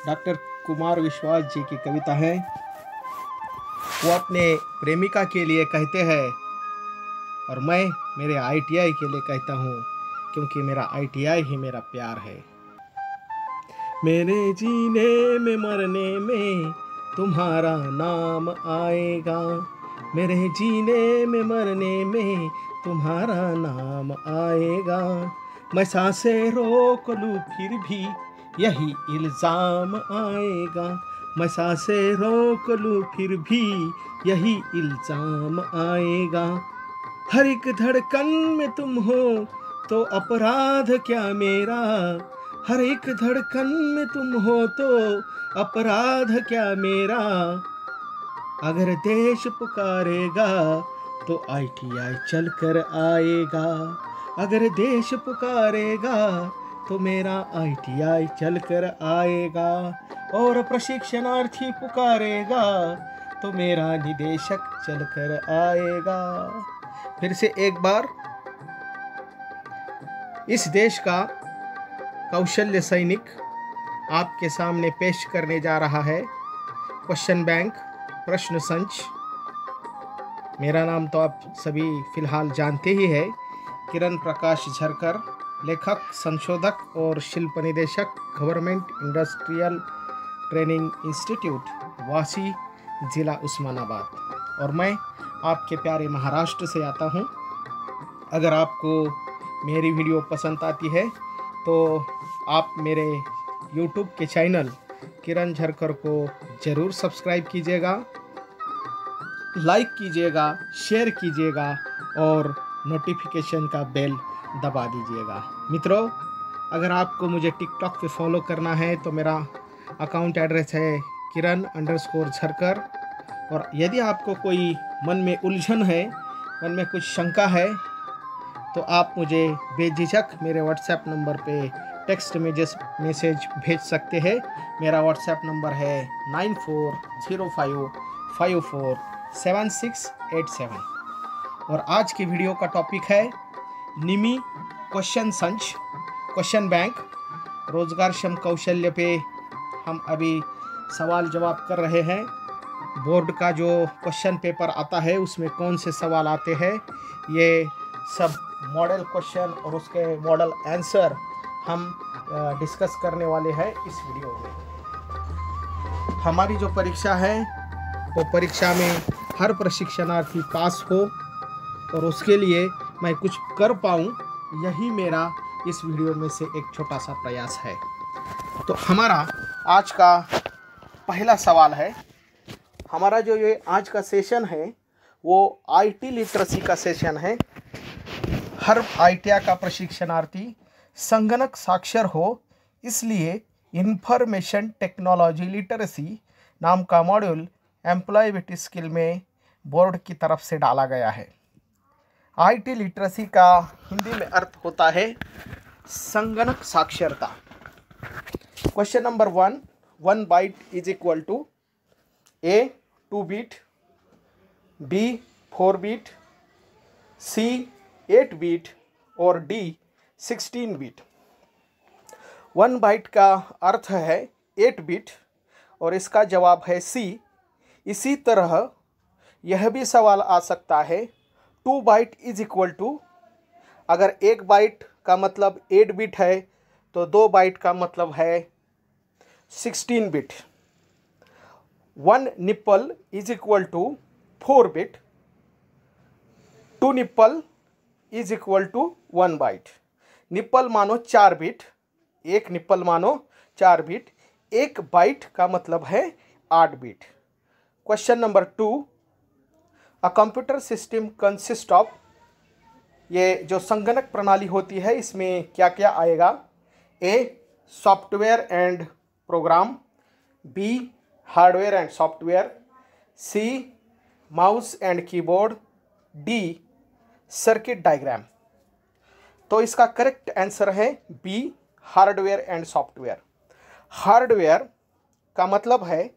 Doctor Kumar विश्वास जी की कविता है। वो अपने प्रेमिका के लिए कहते हैं और मैं मेरे ITI के लिए कहता हूँ, क्योंकि मेरा ITI ही मेरा प्यार है। मेरे जीने में मरने में तुम्हारा नाम आएगा, मेरे जीने में मरने में तुम्हारा नाम आएगा। मैं सांसें रोक लूँ फिर भी यही इल्ज़ाम आएगा, मैं सांसें रोक लूँ फिर भी यही इल्ज़ाम आएगा। हर एक धड़कन में तुम हो तो अपराध क्या मेरा, हर एक धड़कन में तुम हो तो अपराध क्या मेरा। अगर देश पुकारेगा तो ITI चल कर आएगा, अगर देश पुकारेगा तो मेरा ITI चल कर आएगा। और प्रशिक्षणार्थी पुकारेगा तो मेरा निदेशक चल कर आएगा। फिर से एक बार, इस देश का कौशल्य सैनिक आपके सामने पेश करने जा रहा है क्वेश्चन बैंक प्रश्न संच। मेरा नाम तो आप सभी फिलहाल जानते ही है, किरण प्रकाश झरकर, लेखक, संशोधक और शिल्प निदेशक, गवर्नमेंट इंडस्ट्रियल ट्रेनिंग इंस्टीट्यूट, वासी, जिला उस्मानाबाद। और मैं आपके प्यारे महाराष्ट्र से आता हूँ। अगर आपको मेरी वीडियो पसंद आती है तो आप मेरे YouTube के चैनल किरण झरकर को ज़रूर सब्सक्राइब कीजिएगा, लाइक कीजिएगा, शेयर कीजिएगा और नोटिफिकेशन का बेल दबा दीजिएगा। मित्रों, अगर आपको मुझे TikTok पे फॉलो करना है तो मेरा अकाउंट एड्रेस है kiran_झरकर। और यदि आपको कोई मन में उलझन है, मन में कुछ शंका है, तो आप मुझे बेझिझक मेरे WhatsApp नंबर पे टेक्स्ट मैसेज भेज सकते हैं। मेरा WhatsApp नंबर है 9405547687। और आज की वीडियो का टॉपिक है निमी क्वेश्चन संच, क्वेश्चन बैंक, रोजगारक्षम कौशल्य पे हम अभी सवाल जवाब कर रहे हैं। बोर्ड का जो क्वेश्चन पेपर आता है उसमें कौन से सवाल आते हैं, ये सब मॉडल क्वेश्चन और उसके मॉडल आंसर हम डिस्कस करने वाले हैं इस वीडियो में। हमारी जो परीक्षा है वो परीक्षा में हर प्रशिक्षणार्थी पास हो और उसके लिए मैं कुछ कर पाऊँ, यही मेरा इस वीडियो में से एक छोटा सा प्रयास है। तो हमारा आज का पहला सवाल है, हमारा जो ये आज का सेशन है वो IT लिटरेसी का सेशन है। हर ITI का प्रशिक्षणार्थी संगणक साक्षर हो, इसलिए इंफॉर्मेशन टेक्नोलॉजी लिटरेसी नाम का मॉड्यूल एम्प्लॉयबिलिटी स्किल में बोर्ड की तरफ से डाला गया है। IT लिटरेसी का हिंदी में अर्थ होता है संगणक साक्षरता। Question number 1 byte is equal to A 2 bit, B 4 bit, C 8 bit और D 16 बीट। 1 बाइट का अर्थ है 8 बीट और इसका जवाब है C। इसी तरह यह भी सवाल आ सकता है 2 बाइट इज इक्वल टू, अगर 1 बाइट का मतलब 8 बिट है तो 2 बाइट का मतलब है 16 bit. 1 nibble is equal to 4 bit, 2 nibble is equal to 1 byte. Nibble मानो 4 बिट, 1 निप्पल मानो 4 बिट, 1 बाइट का मतलब है 8 bit. Question number 2, a computer system consist of, ये जो संगणक प्रणाली होती है इसमें क्या क्या आएगा? A software and program, B hardware and software, C mouse and keyboard, D circuit diagram. तो इसका करेक्ट आंसर है B hardware and software. Hardware का मतलब है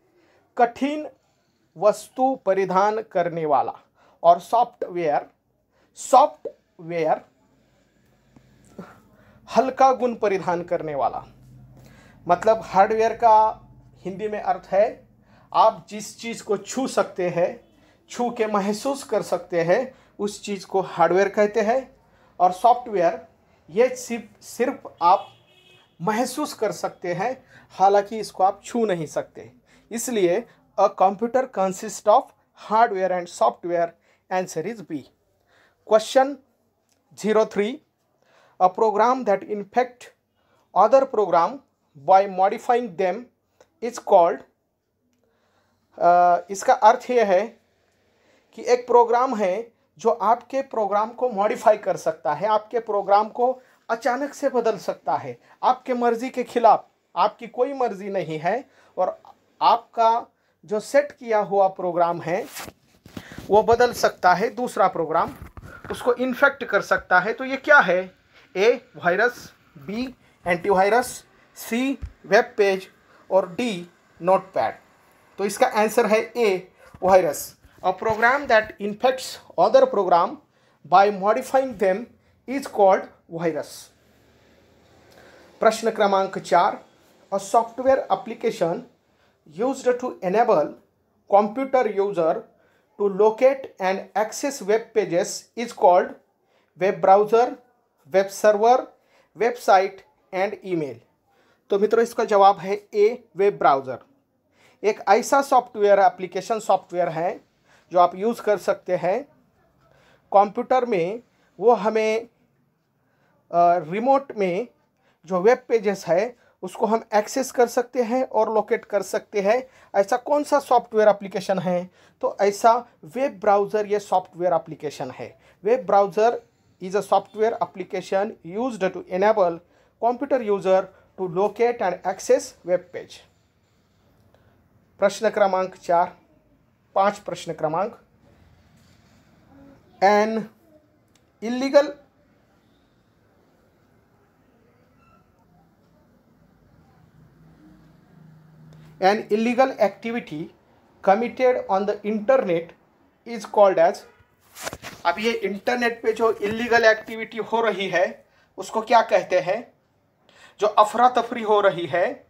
कठिन वस्तु परिधान करने वाला और सॉफ्टवेयर हल्का गुण परिधान करने वाला। मतलब हार्डवेयर का हिंदी में अर्थ है आप जिस चीज़ को छू सकते हैं, छू के महसूस कर सकते हैं, उस चीज़ को हार्डवेयर कहते हैं। और सॉफ्टवेयर ये सिर्फ आप महसूस कर सकते हैं, हालांकि इसको आप छू नहीं सकते। इसलिए a computer consist of hardware and software. Answer is B. Question 03, a program that infect other program by modifying them is called, इसका अर्थ ये है कि एक प्रोग्राम है जो आपके प्रोग्राम को मॉडिफाई कर सकता है, आपके प्रोग्राम को अचानक से बदल सकता है, आपके मर्जी के खिलाफ, आपकी कोई मर्जी नहीं है, और आपका जो सेट किया हुआ प्रोग्राम है वो बदल सकता है, दूसरा प्रोग्राम उसको इन्फेक्ट कर सकता है। तो ये क्या है? A virus, B antivirus, C web page और डी नोटपैड। तो इसका आंसर है A virus. A program that infects other program by modifying them is called virus. प्रश्न क्रमांक 4, a software application used to enable computer user to locate and access web pages is called web browser, web server, website and email। तो मित्रों इसका जवाब है ए web browser. एक ऐसा software application software है जो आप यूज़ कर सकते हैं कंप्यूटर में, वो हमें रिमोट में जो वेब पेजेस है उसको हम एक्सेस कर सकते हैं और लोकेट कर सकते हैं। ऐसा कौन सा सॉफ्टवेयर एप्लीकेशन है? तो ऐसा वेब ब्राउज़र ये सॉफ्टवेयर एप्लीकेशन है। Web browser is a software application used to enable computer user to locate and access web page. प्रश्न क्रमांक 5 प्रश्न क्रमांक, an illegal activity committed on the internet is called as। अब ये internet पे जो इलीगल एक्टिविटी हो रही है उसको क्या कहते हैं? जो अफरा तफरी हो रही है,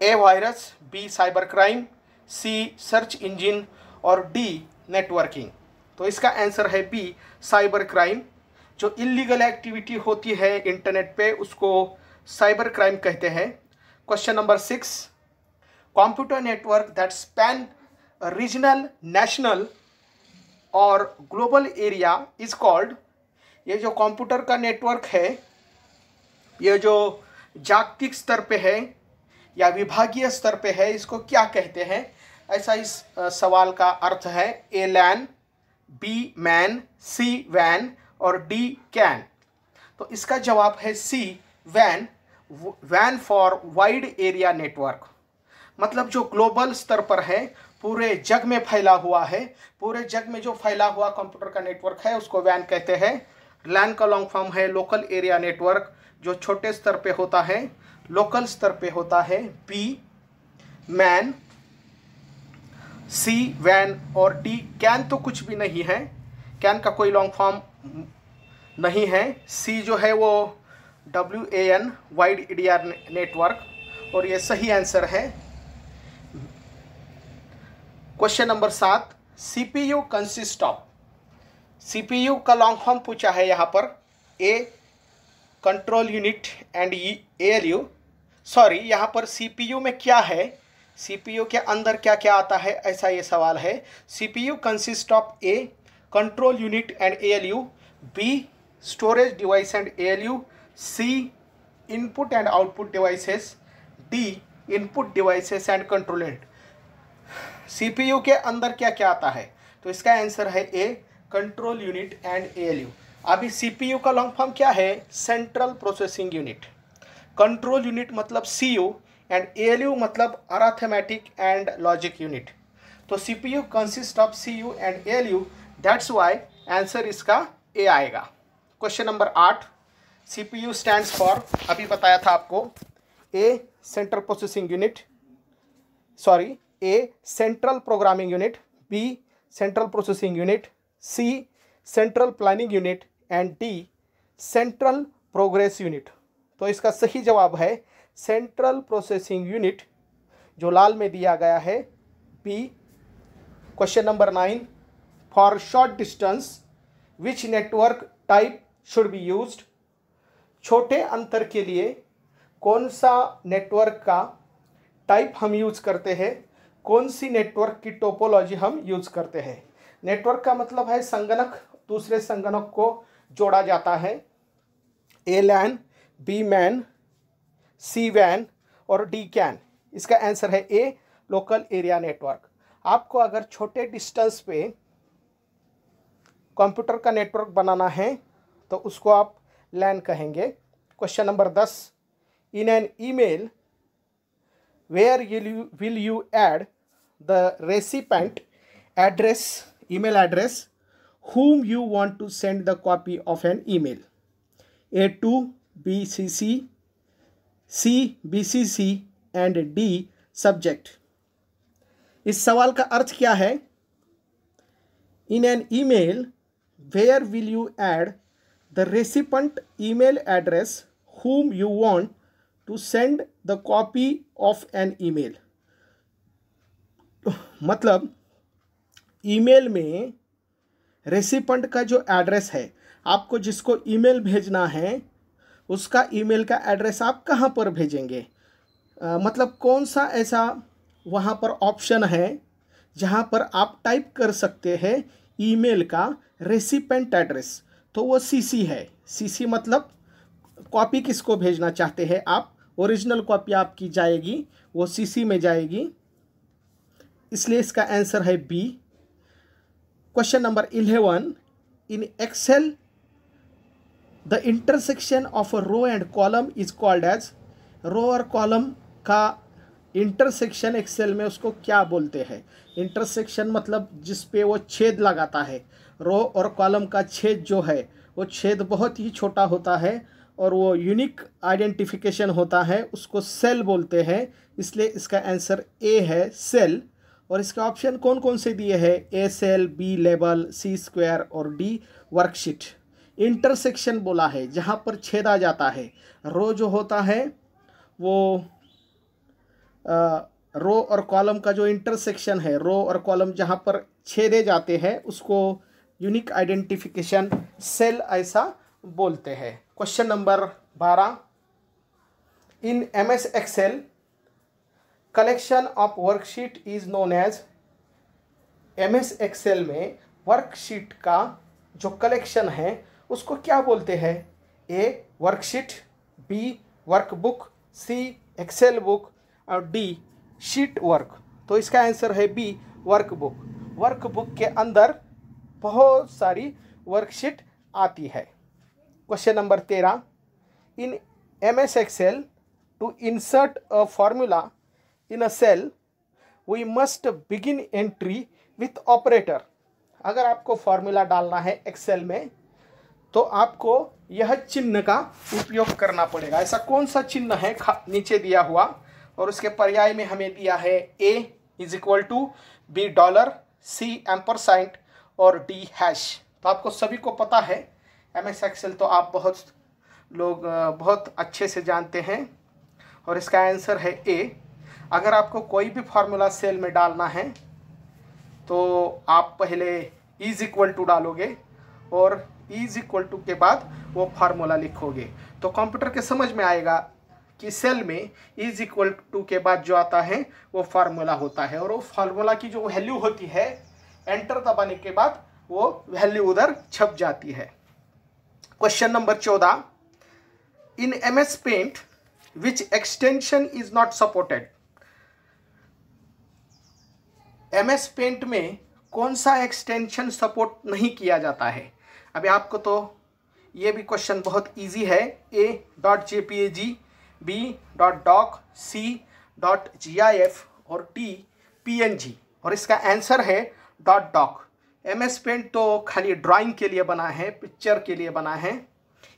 A virus, B cyber crime, C search engine और डी नेटवर्किंग। तो इसका आंसर है बी साइबर क्राइम। जो इलीगल एक्टिविटी होती है इंटरनेट पे उसको साइबर क्राइम कहते हैं। Question number 6, computer network that span regional, national और ग्लोबल एरिया इज कॉल्ड। ये जो कंप्यूटर का नेटवर्क है ये जो जागतिक स्तर पे है या विभागीय स्तर पे है, इसको क्या कहते हैं? ऐसा इस सवाल का अर्थ है। ए लैन, बी मैन, सी वैन और डी कैन। तो इसका जवाब है सी van. Van for wide area network, मतलब जो ग्लोबल स्तर पर है, पूरे जग में फैला हुआ है, पूरे जग में जो फैला हुआ कंप्यूटर का नेटवर्क है उसको वैन कहते हैं। लैन का लॉन्ग फॉर्म है लोकल एरिया नेटवर्क, जो छोटे स्तर पे होता है, लोकल स्तर पे होता है। बी मैन, सी वैन और डी कैन तो कुछ भी नहीं है, कैन का कोई लॉन्ग फॉर्म नहीं है। सी जो है वो WAN वाइड एरिया नेटवर्क, और ये सही आंसर है। Question number 7, CPU consist of. CPU का लॉन्ग फॉर्म पूछा है यहाँ पर। A control unit and ALU। Sorry, यहाँ पर CPU में क्या है, CPU के अंदर क्या क्या आता है, ऐसा ये सवाल है। CPU consist of A control unit and ALU, B storage device and ALU, C input and output devices, D input devices and control unit. CPU के अंदर क्या क्या आता है? तो इसका आंसर है A control unit and ALU। अभी CPU का लॉन्ग फॉर्म क्या है? Central processing unit. Control unit मतलब CU एंड ALU मतलब अरिथमेटिक एंड लॉजिक यूनिट। तो CPU consist of CU and ALU, that's why answer इसका ए आएगा। Question number 8, CPU stands for, अभी बताया था आपको, A central processing unit, sorry A central programming unit, B central processing unit, C central planning unit and D central progress unit. तो इसका सही जवाब है सेंट्रल प्रोसेसिंग यूनिट। जो लाल में दिया गया है B. Question number 9, for short distance which network type should be used. छोटे अंतर के लिए कौन सा नेटवर्क का टाइप हम यूज़ करते हैं, कौन सी नेटवर्क की टोपोलॉजी हम यूज़ करते हैं। नेटवर्क का मतलब है संगणक दूसरे संगणक को जोड़ा जाता है। ए लैन, बी मैन, सी वैन और डी कैन। इसका आंसर है ए, लोकल एरिया नेटवर्क। आपको अगर छोटे डिस्टेंस पे कंप्यूटर का नेटवर्क बनाना है तो उसको आप लैन कहेंगे। Question number 10, in an email where will you add the recipient address, email address whom you want to send the copy of an email. A to BCC, C BCC and D subject. इस सवाल का अर्थ क्या है? In an email, where will you add the recipient email address whom you want to send the copy of an email. मतलब email में recipient का जो address है, आपको जिसको ईमेल भेजना है उसका ईमेल का एड्रेस आप कहाँ पर भेजेंगे। मतलब कौन सा ऐसा वहाँ पर ऑप्शन है जहाँ पर आप टाइप कर सकते हैं ईमेल का रेसिपेंट एड्रेस, तो वो सीसी है। सीसी मतलब कॉपी किसको भेजना चाहते हैं आप, ओरिजिनल कॉपी आपकी जाएगी वो सीसी में जाएगी, इसलिए इसका आंसर है B. Question number 11, in Excel the intersection of a row and column is called as. Row और कॉलम का इंटरसेक्शन एक्सेल में उसको क्या बोलते हैं। इंटरसेक्शन मतलब जिस पे वो छेद लगाता है। रो और कॉलम का छेद जो है वो छेद बहुत ही छोटा होता है और वो यूनिक आइडेंटिफिकेशन होता है, उसको सेल बोलते हैं, इसलिए इसका आंसर ए है, सेल। और इसका ऑप्शन कौन कौन से दिए हैं, ए सेल, बी लेबल, सी स्क्वायर और डी वर्कशीट। इंटरसेक्शन बोला है जहाँ पर छेदा जाता है। रो जो होता है वो रो और कॉलम का जो इंटरसेक्शन है, रो और कॉलम जहाँ पर छेदे जाते हैं उसको यूनिक आइडेंटिफिकेशन सेल ऐसा बोलते हैं। Question number 12, in MS Excel collection of worksheet is known as. MS Excel में वर्कशीट का जो कलेक्शन है उसको क्या बोलते हैं। A worksheet, B workbook, C Excel book और डी शीट वर्क। तो इसका आंसर है बी, वर्कबुक। वर्कबुक के अंदर बहुत सारी वर्कशीट आती है। Question number 13, in MS Excel to insert a formula in a cell we must begin entry with operator. अगर आपको फॉर्मूला डालना है एक्सेल में तो आपको यह चिन्ह का उपयोग करना पड़ेगा। ऐसा कौन सा चिन्ह है नीचे दिया हुआ, और उसके पर्याय में हमें दिया है A is equal to, B dollar, C ampersand और डी हैश। तो आपको सभी को पता है MS एक्सेल तो आप बहुत लोग बहुत अच्छे से जानते हैं और इसका आंसर है ए। अगर आपको कोई भी फार्मूला सेल में डालना है तो आप पहले इज इक्वल टू डालोगे और इज इक्वल टू के बाद वो फार्मूला लिखोगे, तो कंप्यूटर के समझ में आएगा कि सेल में इज इक्वल टू के बाद जो आता है वो फार्मूला होता है, और वो फार्मूला की जो वैल्यू होती है एंटर दबाने के बाद वो वैल्यू उधर छप जाती है। Question number 14, in MS Paint which extension is not supported. MS Paint में कौन सा एक्सटेंशन सपोर्ट नहीं किया जाता है। अभी आपको तो ये भी क्वेश्चन बहुत इजी है। A.jpg, B.doc, C.gif और D PNG, और इसका आंसर है .doc। MS पेंट तो खाली ड्राइंग के लिए बना है, पिक्चर के लिए बना है,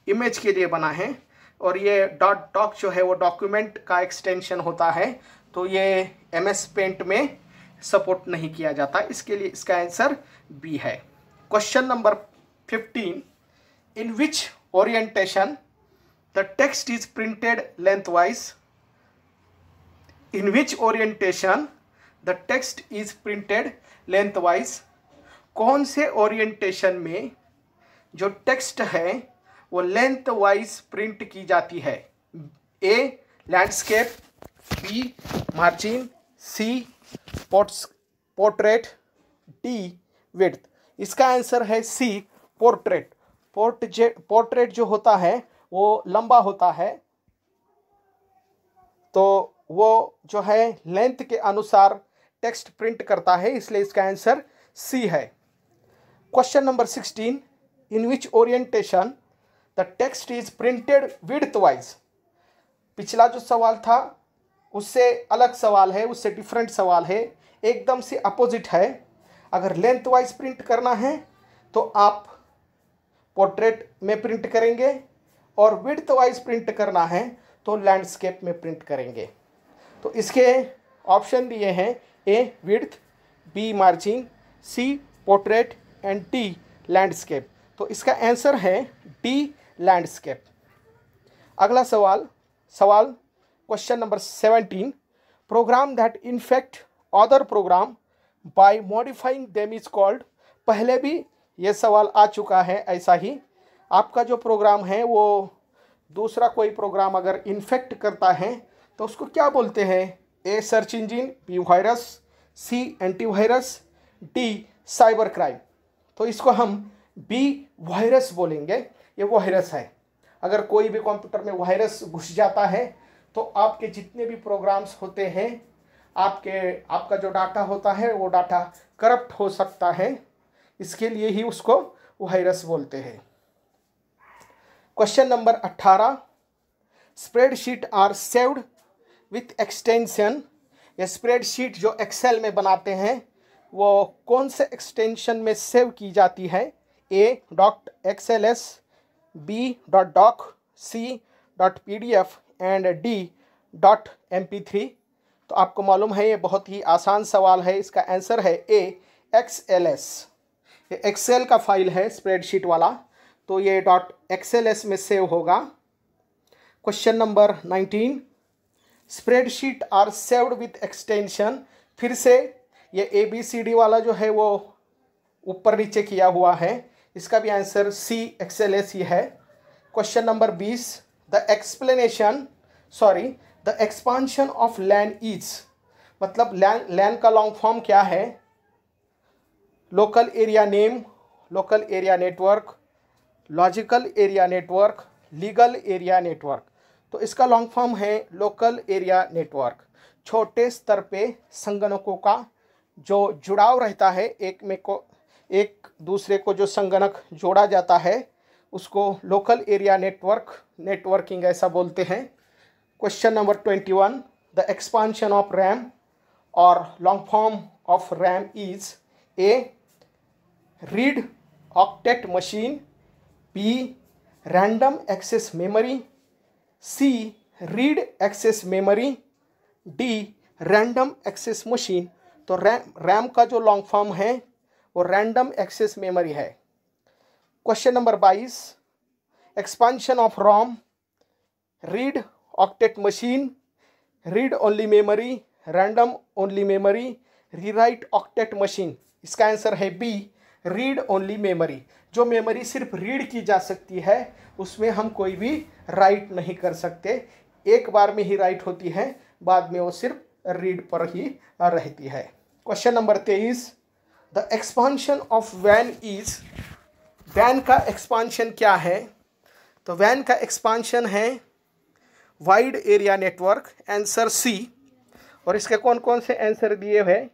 इमेज के लिए बना है, और ये .doc जो है वो डॉक्यूमेंट का एक्सटेंशन होता है, तो ये MS पेंट में सपोर्ट नहीं किया जाता, इसके लिए इसका आंसर बी है। Question number 15, in which orientation the text is printed lengthwise. In which orientation the text is printed lengthwise, कौन से ओरिएंटेशन में जो टेक्स्ट है वो लेंथ वाइज प्रिंट की जाती है? ए landscape, B margin, C portrait, D width. इसका आंसर है सी पोर्ट्रेट। पोर्ट्रेट जो होता है वो लंबा होता है, तो वो जो है लेंथ के अनुसार टेक्स्ट प्रिंट करता है, इसलिए इसका आंसर सी है। Question number 16, in which orientation the text is printed width wise. पिछला जो सवाल था उससे अलग सवाल है, उससे डिफरेंट सवाल है, एकदम से अपोजिट है। अगर लेंथ वाइज प्रिंट करना है तो आप पोर्ट्रेट में प्रिंट करेंगे, और विड्थ वाइज प्रिंट करना है तो लैंडस्केप में प्रिंट करेंगे। तो इसके ऑप्शन दिए हैं A width, B margin, C portrait and D landscape. तो इसका आंसर है डी लैंडस्केप। अगला सवाल question number 17, program that infect other program by modifying them is called. पहले भी ये सवाल आ चुका है ऐसा ही। आपका जो प्रोग्राम है वो दूसरा कोई प्रोग्राम अगर इन्फेक्ट करता है तो उसको क्या बोलते हैं? ए सर्च इंजिन, बी वायरस, सी एंटीवायरस, डी साइबर क्राइम। तो इसको हम बी वायरस बोलेंगे, ये वायरस है। अगर कोई भी कंप्यूटर में वायरस घुस जाता है तो आपके जितने भी प्रोग्राम्स होते हैं, आपका जो डाटा होता है वो डाटा करप्ट हो सकता है, इसके लिए ही उसको वायरस बोलते हैं। Question number 18, spreadsheet are saved with extension. ये स्प्रेडशीट जो एक्सेल में बनाते हैं वो कौन से एक्सटेंशन में सेव की जाती है? A .xls, B .doc, C .pdf and D .mp3। तो आपको मालूम है ये बहुत ही आसान सवाल है, इसका आंसर है ए XLS। ये एक्सेल का फाइल है स्प्रेडशीट वाला, तो ये .xls में सेव होगा। Question number 19, spreadsheet are saved with extension. फिर से ये ABCD वाला जो है वो ऊपर नीचे किया हुआ है, इसका भी आंसर सी XLS ही है। Question number 20, the expansion of LAN is. मतलब लैन का लॉन्ग फॉर्म क्या है? Local area name, local area network, logical area network, legal area network. तो इसका लॉन्ग फॉर्म है लोकल एरिया नेटवर्क। छोटे स्तर पे संगणकों का जो जुड़ाव रहता है, एक दूसरे को जो संगणक जोड़ा जाता है उसको लोकल एरिया नेटवर्किंग ऐसा बोलते हैं। Question number 21, the expansion of RAM और long form of RAM is A read octet machine, B random access memory, C read access memory, D random access machine. तो रैम का जो long form है वो random access memory है। Question number 22, expansion of ROM, read octet machine, read only memory, random only memory, rewrite octet machine. इसका answer है B read only memory. जो memory सिर्फ रीड की जा सकती है उसमें हम कोई भी राइट नहीं कर सकते, एक बार में ही राइट होती है, बाद में वो सिर्फ रीड पर ही रहती है। Question number 23, the expansion of वैन इज। वैन का एक्सपांशन क्या है? तो वैन का एक्सपांशन है wide area network, answer C. और इसके कौन कौन से आंसर दिए हैं?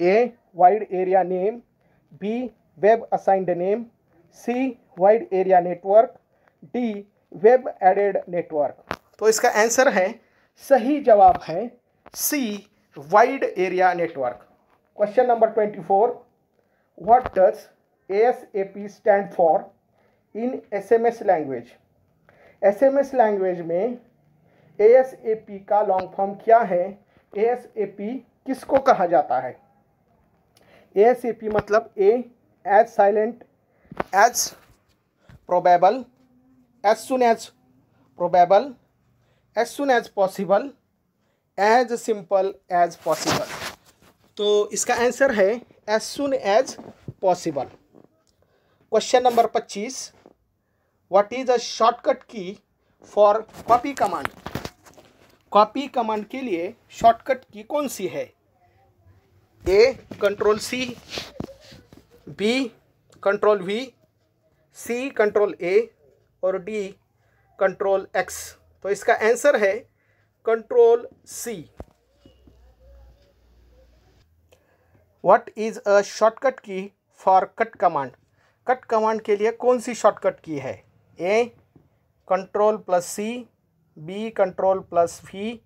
A wide area name, B web assigned name, C wide area network, D web added network. तो इसका आंसर है, सही जवाब है C wide area network. Question number 24, what does ASAP stand for in SMS language. SMS language में ASAP का long form क्या है? ASAP किसको कहा जाता है? ASAP मतलब A as silent, as probable, as soon as probable, as soon as possible, as simple as possible. तो इसका आंसर है as soon as possible. Question number 25, what is a shortcut key for copy command? Copy command के लिए shortcut key कौन सी है? A control C, B control V, C control A और D control X. तो इसका answer है control C. What is a shortcut key for cut command? Cut command के लिए कौन सी शॉर्टकट की है? A control plus C, B control plus V,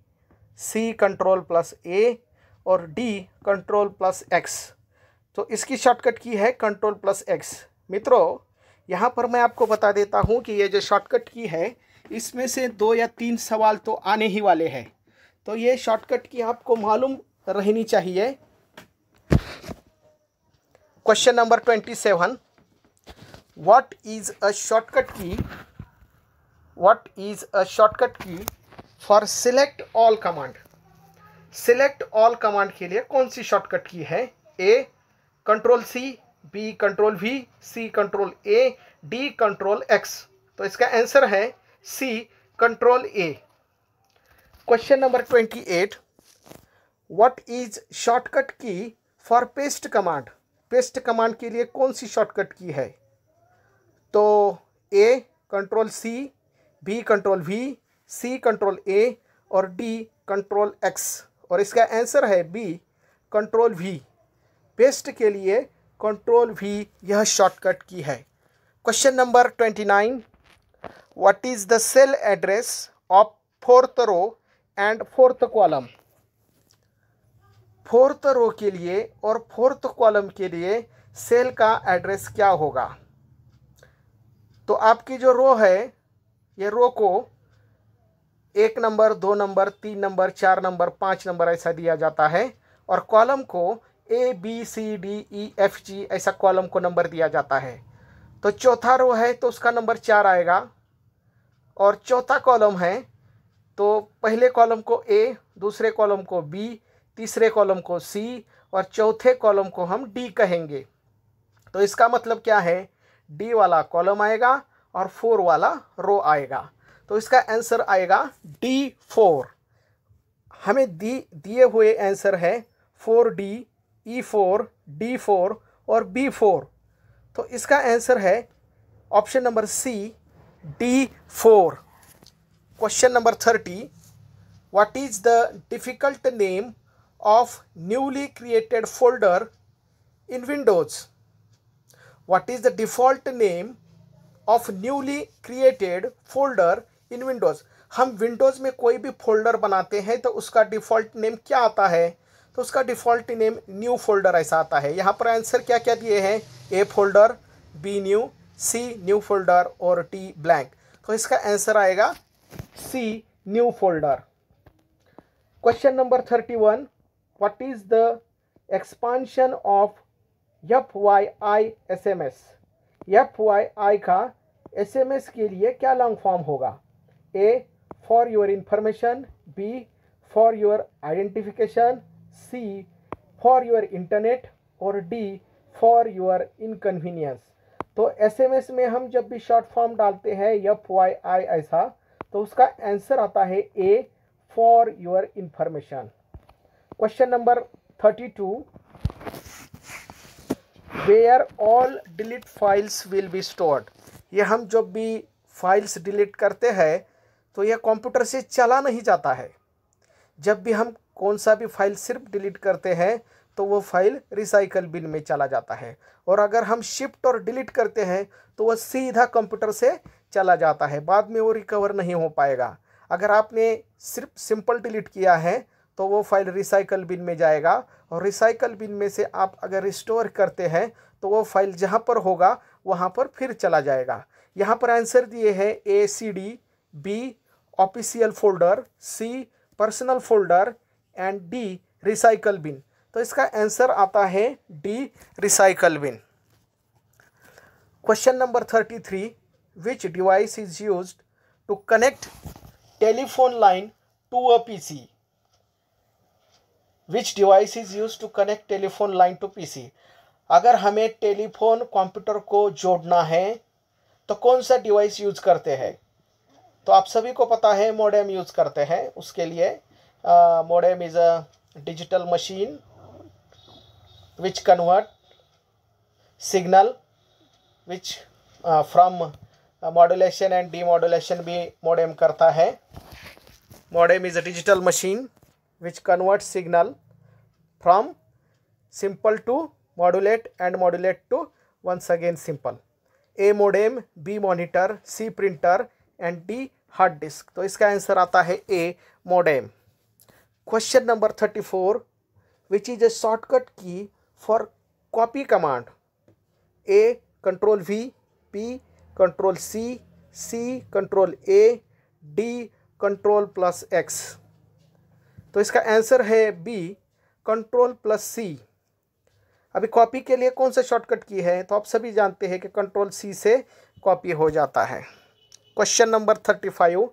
C control plus A और डी कंट्रोल प्लस एक्स। तो इसकी shortcut key है control plus x. मित्रों, यहाँ पर मैं आपको बता देता हूँ कि ये जो शॉर्टकट की है इसमें से 2 या 3 सवाल तो आने ही वाले हैं, तो ये शॉर्टकट की आपको मालूम रहनी चाहिए। Question number 27, what is a shortcut key? What is a shortcut key for select all command? Select all command के लिए कौन सी शॉर्टकट की है? A control C, B control V, C control A, D control X. तो इसका answer है C control A. Question number 28, what is shortcut key for paste command? Paste command के लिए कौन सी शॉर्टकट की है? तो ए control C, B control V, C control A और डी कंट्रोल एक्स। और इसका आंसर है बी कंट्रोल वी। पेस्ट के लिए कंट्रोल वी यह शॉर्टकट की है। Question number 29, what is the cell address of 4th row and 4th column? 4th row के लिए और 4th कॉलम के लिए सेल का एड्रेस क्या होगा? तो आपकी जो रो है, ये रो को 1 नंबर, 2 नंबर, 3 नंबर, 4 नंबर, 5 नंबर ऐसा दिया जाता है, और कॉलम को A B C D E F G ऐसा कॉलम को नंबर दिया जाता है। तो चौथा रो है तो उसका नंबर 4 आएगा, और चौथा कॉलम है तो पहले कॉलम को ए, दूसरे कॉलम को बी, तीसरे कॉलम को सी और चौथे कॉलम को हम डी कहेंगे। तो इसका मतलब क्या है? डी वाला कॉलम आएगा और 4 वाला रो आएगा। तो इसका आंसर आएगा D4। हमें दिए हुए आंसर है 4D, E4, D4 और B4। तो इसका आंसर है option number C D4। Question number 30, what is the difficult name of newly created folder in Windows? What is the default name of newly created folder in Windows? हम Windows में कोई भी folder बनाते हैं तो उसका default name क्या आता है? तो उसका डिफ़ॉल्ट नेम न्यू फोल्डर ऐसा आता है। यहाँ पर आंसर क्या क्या दिए हैं? A folder, B new, C new folder और डी ब्लैंक। तो इसका आंसर आएगा C new folder. Question number 31, what is the expansion of FYI SMS? FYI का SMS के लिए क्या लॉन्ग फॉर्म होगा? A for your information, B for your identification, C for your internet और D for your inconvenience. तो SMS में हम जब भी शॉर्ट फॉर्म डालते हैं FYI ऐसा, तो उसका आंसर आता है A for your information. Question number 32, where all delete files will be stored? ये हम जब भी फाइल्स डिलीट करते हैं तो यह कंप्यूटर से चला नहीं जाता है। जब भी हम कौन सा भी फाइल सिर्फ डिलीट करते हैं तो वो फाइल रिसाइकल बिन में चला जाता है, और अगर हम शिफ्ट और डिलीट करते हैं तो वह सीधा कंप्यूटर से चला जाता है, बाद में वो रिकवर नहीं हो पाएगा। अगर आपने सिर्फ सिंपल डिलीट किया है तो वो फाइल रिसाइकल बिन में जाएगा, और रिसाइकल बिन में से आप अगर रिस्टोर करते हैं तो वो फाइल जहाँ पर होगा वहाँ पर फिर चला जाएगा। यहाँ पर आंसर दिए हैं A C D, B official folder, C personal folder and D recycle bin. तो इसका आंसर आता है D recycle bin. Question number 33, which device is used to connect telephone line to a PC? Which device is use to connect telephone line to PC. अगर हमें telephone computer को जोड़ना है तो कौन सा डिवाइस यूज करते हैं? तो आप सभी को पता है मोडेम यूज करते हैं। उसके लिए modem is a digital machine which convert signal which from modulation and demodulation भी मोडेम करता है। Modem is a digital machine which convert signal from simple to modulate and modulate to once again simple। A modem, B monitor, C printer and D hard disk। तो इसका answer आता है A modem। Question number 34, which is a shortcut key for copy command? A control V, B control C, C control A, D control plus X। तो इसका answer है B control plus C। अभी copy के लिए कौन सा shortcut key है? तो आप सभी जानते हैं कि कंट्रोल सी से कॉपी हो जाता है। Question number 35,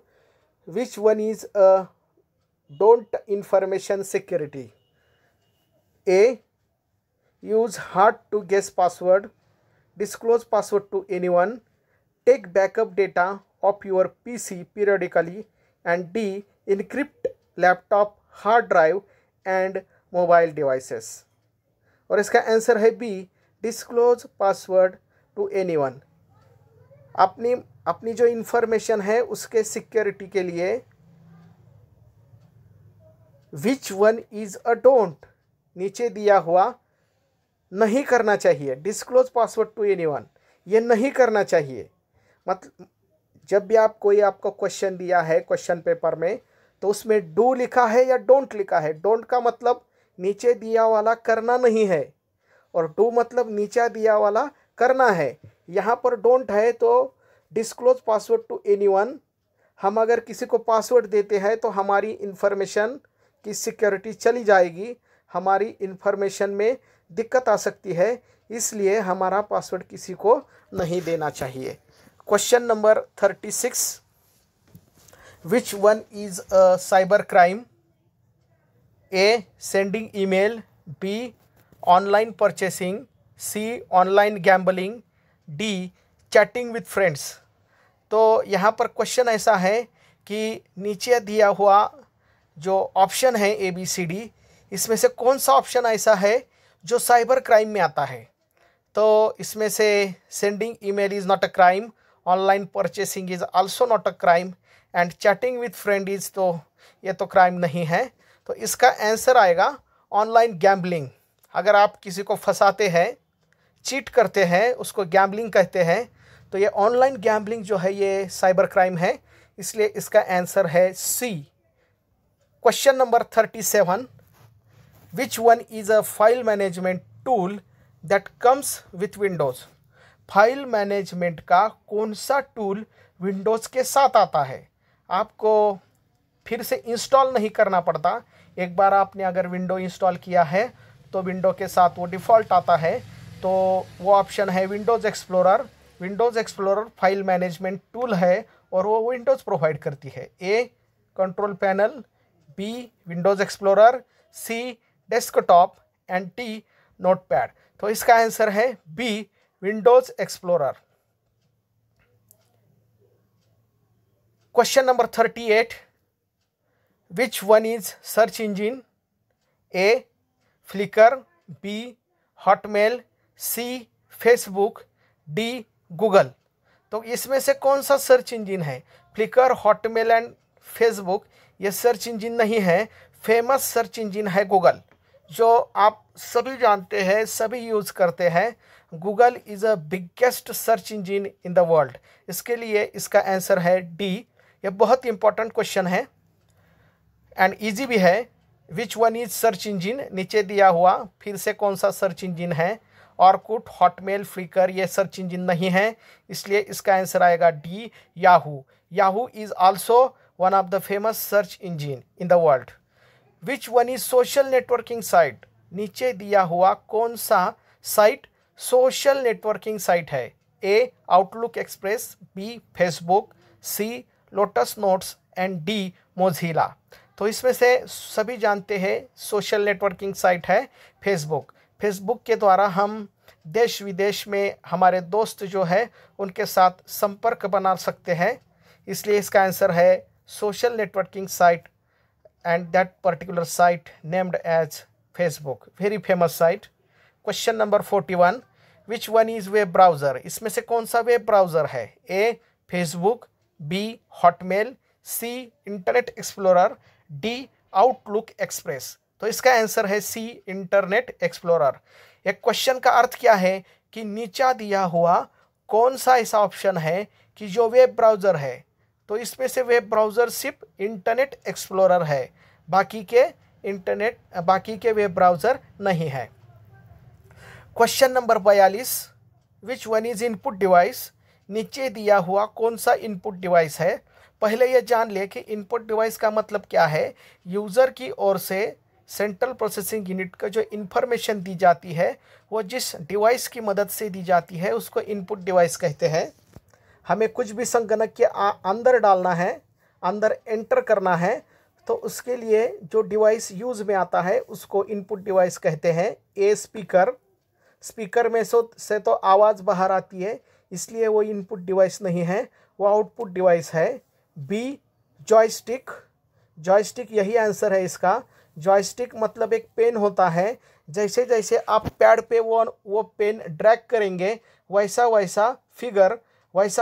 which one is don't information security? A use hard to guess password, disclose password to anyone, take backup data of your PC periodically and D encrypt laptop, hard drive and mobile devices. और इसका answer है B disclose password to anyone. अपनी जो information है उसके security के लिए which one is a don't नीचे दिया हुआ नहीं करना चाहिए। डिस्क्लोज पासवर्ड टू एनीवन ये नहीं करना चाहिए। मतलब जब भी आपको क्वेश्चन दिया है क्वेश्चन पेपर में तो उसमें डू लिखा है या डोंट लिखा है। डोंट का मतलब नीचे दिया वाला करना नहीं है और डू मतलब नीचे दिया वाला करना है। यहाँ पर डोंट है तो डिस्क्लोज पासवर्ड टू एनीवन, हम अगर किसी को पासवर्ड देते हैं तो हमारी इन्फॉर्मेशन की सिक्योरिटी चली जाएगी, हमारी इन्फॉर्मेशन में दिक्कत आ सकती है, इसलिए हमारा पासवर्ड किसी को नहीं देना चाहिए। Question number 36, which one is a cyber crime? A sending email, B online purchasing, C online gambling, D chatting with friends. तो यहाँ पर क्वेश्चन ऐसा है कि नीचे दिया हुआ जो ऑप्शन है ए बी सी डी, इसमें से कौन सा ऑप्शन ऐसा है जो साइबर क्राइम में आता है? तो इसमें से sending email is not a crime, online purchasing is also not a crime and chatting with friend is, तो ये तो क्राइम नहीं है। तो इसका आंसर आएगा ऑनलाइन गैम्बलिंग। अगर आप किसी को फंसाते हैं, चीट करते हैं, उसको गैम्बलिंग कहते हैं, तो ये ऑनलाइन गैम्बलिंग जो है ये साइबर क्राइम है, इसलिए इसका आंसर है C. Question number 37, which one is a file management tool that comes with Windows? File management का कौन सा टूल विंडोज़ के साथ आता है? आपको फिर से इंस्टॉल नहीं करना पड़ता। एक बार आपने अगर विंडो इंस्टॉल किया है तो विंडो के साथ वो डिफ़ॉल्ट आता है। तो वो ऑप्शन है Windows Explorer. Windows Explorer file management tool है और वो विंडोज़ प्रोवाइड करती है। A control panel, B Windows Explorer, C desktop and D notepad. तो इसका आंसर है B Windows Explorer. Question number 38, which one is search engine? A Flickr, B Hotmail, C Facebook, D Google. तो इसमें से कौन सा सर्च इंजिन है? Flickr, Hotmail and Facebook ये सर्च इंजिन नहीं है। फेमस सर्च इंजिन है गूगल, जो आप सभी जानते हैं, सभी यूज़ करते हैं। Google is a biggest search engine in the world. इसके लिए इसका आंसर है डी। ये बहुत इंपॉर्टेंट क्वेश्चन है एंड इजी भी है। विच वन इज सर्च इंजिन नीचे दिया हुआ फिर से कौन सा सर्च इंजिन है? ऑरकुट, हॉटमेल, फ्लिकर ये सर्च इंजिन नहीं है, इसलिए इसका आंसर आएगा D Yahoo. Yahoo is also one of the famous search engine in the world. Which one is social networking site? नीचे दिया हुआ कौन सा साइट सोशल नेटवर्किंग साइट है? A Outlook Express, B Facebook, C Lotus Notes and D Mozilla. तो तो इसमें से सभी जानते हैं सोशल नेटवर्किंग साइट है फेसबुक। फेसबुक के द्वारा हम देश विदेश में हमारे दोस्त जो है उनके साथ संपर्क बना सकते हैं, इसलिए इसका आंसर है social networking site and that particular site named as Facebook, very famous site. Question number 41, which one is web browser? इसमें से कौन सा वेब ब्राउज़र है? A Facebook, B Hotmail, C internet explorer, D outlook express. तो इसका answer है C internet explorer. एक question का अर्थ क्या है कि नीचा दिया हुआ कौन सा ऐसा ऑप्शन है कि जो वेब ब्राउज़र है, तो इसमें से वेब ब्राउज़र सिर्फ इंटरनेट एक्सप्लोरर है, बाकी के वेब ब्राउज़र नहीं है। Question number 42, which one is input device? नीचे दिया हुआ कौन सा इनपुट डिवाइस है? पहले ये जान ले कि इनपुट डिवाइस का मतलब क्या है। यूज़र की ओर से सेंट्रल प्रोसेसिंग यूनिट का जो इन्फॉर्मेशन दी जाती है वो जिस डिवाइस की मदद से दी जाती है उसको इनपुट डिवाइस कहते हैं। हमें कुछ भी संगणक के अंदर डालना है, अंदर एंटर करना है, तो उसके लिए जो डिवाइस यूज़ में आता है उसको इनपुट डिवाइस कहते हैं। ए स्पीकर में से तो आवाज़ बाहर आती है, इसलिए वो इनपुट डिवाइस नहीं है, वो आउटपुट डिवाइस है। बी जॉयस्टिक यही आंसर है इसका। जॉयस्टिक मतलब एक पेन होता है, जैसे जैसे आप पैड पे वो पेन ड्रैग करेंगे वैसा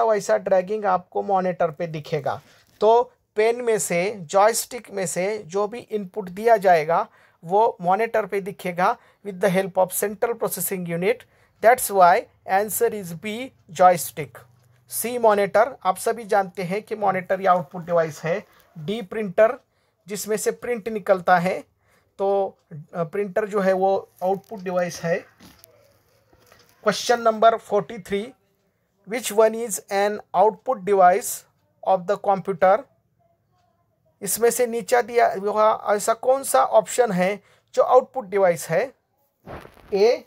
वैसा ड्रैगिंग आपको मॉनिटर पे दिखेगा। तो पेन में से, जॉयस्टिक में से जो भी इनपुट दिया जाएगा वो मॉनिटर पे दिखेगा with the help of central processing unit. That's why answer is B joystick. C monitor, आप सभी जानते हैं कि मॉनिटर या आउटपुट डिवाइस है। डी प्रिंटर, जिसमें से प्रिंट निकलता है, तो प्रिंटर जो है वो आउटपुट डिवाइस है। Question number 43, which one is an output device of the computer? इसमें से नीचा दिया हुआ ऐसा कौन सा ऑप्शन है जो आउटपुट डिवाइस है? A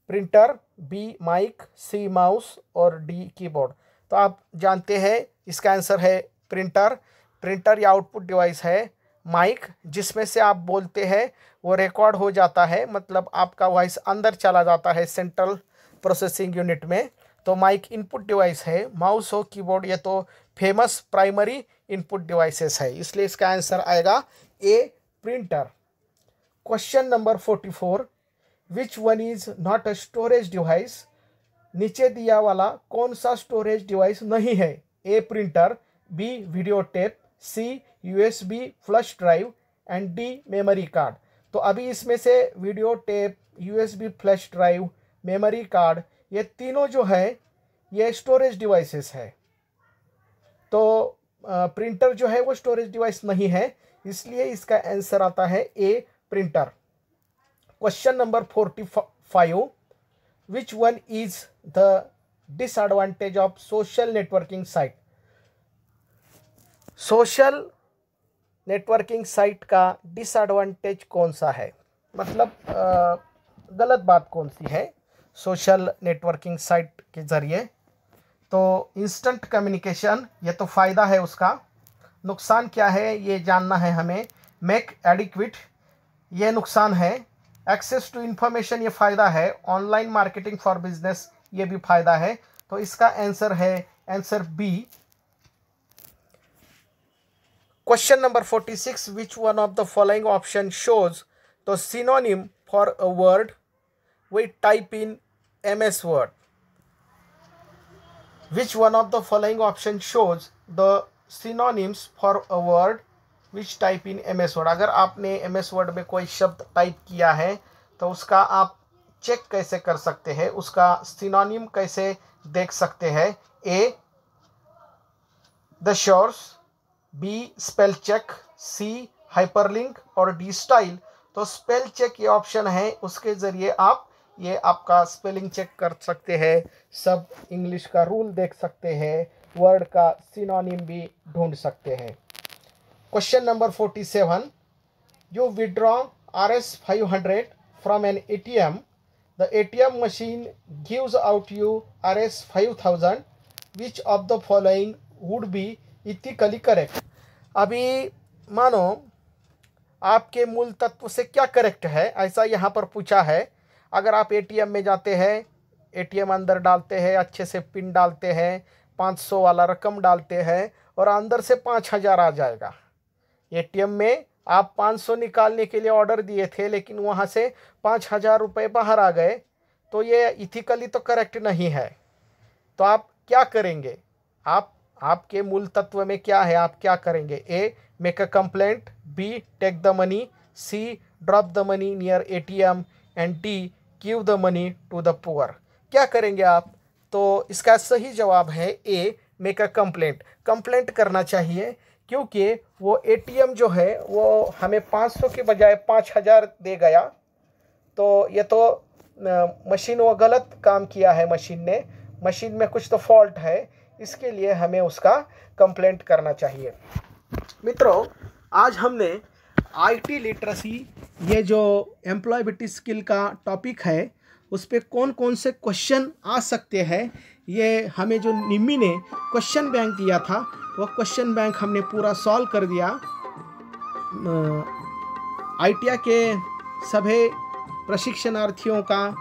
printer, B mic, sea mouse और डी कीबोर्ड। तो आप जानते हैं इसका आंसर है प्रिंटर या आउटपुट डिवाइस है। माइक, जिसमें से आप बोलते हैं वो रिकॉर्ड हो जाता है, मतलब आपका वॉइस अंदर चला जाता है सेंट्रल प्रोसेसिंग यूनिट में, तो माइक इनपुट डिवाइस है। माउस और कीबोर्ड ये तो फेमस प्राइमरी इनपुट डिवाइसेस है, इसलिए इसका आंसर आएगा A printer. Question number 44, which one is not a storage device? नीचे दिया वाला कौन सा स्टोरेज डिवाइस नहीं है? A printer, B video tape, C USB flash drive and D memory card. तो अभी इसमें से video tape, USB flash drive, memory card, ये तीनों जो है ये स्टोरेज डिवाइसेस है। तो प्रिंटर जो है वो स्टोरेज डिवाइस नहीं है, इसलिए इसका आंसर आता है A printer. Question number 45, which one is the disadvantage of social networking site? Social networking site का डिसएडवांटेज कौन सा है, मतलब गलत बात कौन सी है सोशल नेटवर्किंग साइट के ज़रिए? तो इंस्टेंट कम्युनिकेशन, ये तो फ़ायदा है उसका। नुकसान क्या है ये जानना है हमें। मेक एडिक्विट, ये नुकसान है। एक्सेस टू इन्फॉर्मेशन, ये फ़ायदा है। ऑनलाइन मार्केटिंग फॉर बिजनेस, ये भी फ़ायदा है। तो इसका आंसर है answer B. Question number 46, which one of the following option shows the synonym for a word we type in MS Word? Which one of the following option shows the synonyms for a word which type in MS Word? अगर आपने MS Word में कोई शब्द type किया है तो उसका आप चेक कैसे कर सकते हैं, उसका सिनोनिम कैसे देख सकते हैं? A the thesaurus, B spell check, C hyperlink और डी स्टाइल। तो स्पेल चेक ये ऑप्शन है, उसके ज़रिए आप ये आपका स्पेलिंग चेक कर सकते हैं, सब इंग्लिश का रूल देख सकते हैं, वर्ड का सिनोनिम भी ढूंढ सकते हैं। Question number 47, you withdraw Rs500 from an ATM, the ATM machine gives out you Rs5000, which of the following would be ethically correct? अभी मानो आपके मूल तत्व से क्या करेक्ट है, ऐसा यहाँ पर पूछा है। अगर आप एटीएम में जाते हैं, एटीएम अंदर डालते हैं, अच्छे से पिन डालते हैं, 500 वाला रकम डालते हैं और अंदर से 5000 आ जाएगा। एटीएम में आप 500 निकालने के लिए ऑर्डर दिए थे, लेकिन वहाँ से 5000 रुपये बाहर आ गए, तो ये इथिकली तो करेक्ट नहीं है। तो आप क्या करेंगे? आपके मूल तत्व में क्या है, आप क्या करेंगे? A, make a complaint, B, take the money, C, drop the money near ATM and D, give the money to the poor. क्या करेंगे आप? तो इसका सही जवाब है A, make a complaint. Complaint करना चाहिए, क्योंकि वो एटीएम जो है वो हमें 500 के बजाय 5000 दे गया। तो ये तो मशीन वो गलत काम किया है, मशीन में कुछ तो फॉल्ट है, इसके लिए हमें उसका कंप्लेंट करना चाहिए। मित्रों, आज हमने आईटी लिटरेसी, ये जो एम्प्लॉयबिलिटी स्किल का टॉपिक है, उस पर कौन कौन से क्वेश्चन आ सकते हैं, ये हमें जो निम्मी ने क्वेश्चन बैंक दिया था, वो क्वेश्चन बैंक हमने पूरा सॉल्व कर दिया। आईटीआई के सभी प्रशिक्षणार्थियों का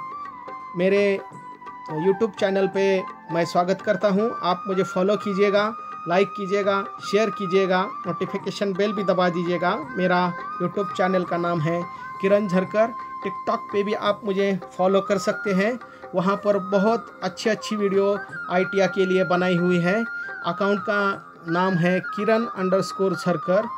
मेरे यूट्यूब चैनल पे मैं स्वागत करता हूं। आप मुझे फॉलो कीजिएगा, लाइक कीजिएगा, शेयर कीजिएगा, नोटिफिकेशन बेल भी दबा दीजिएगा। मेरा यूट्यूब चैनल का नाम है किरण झरकर। टिकटॉक पे भी आप मुझे फॉलो कर सकते हैं, वहाँ पर बहुत अच्छी वीडियो आईटीआई के लिए बनाई हुई है। अकाउंट का नाम है kiran_झरकर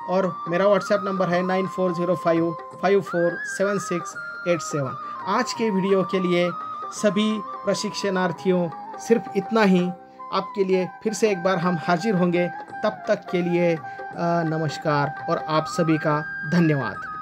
और मेरा व्हाट्सएप नंबर है 9405547687। आज के वीडियो के लिए सभी प्रशिक्षणार्थियों सिर्फ इतना ही। आपके लिए फिर से एक बार हम हाजिर होंगे, तब तक के लिए नमस्कार और आप सभी का धन्यवाद।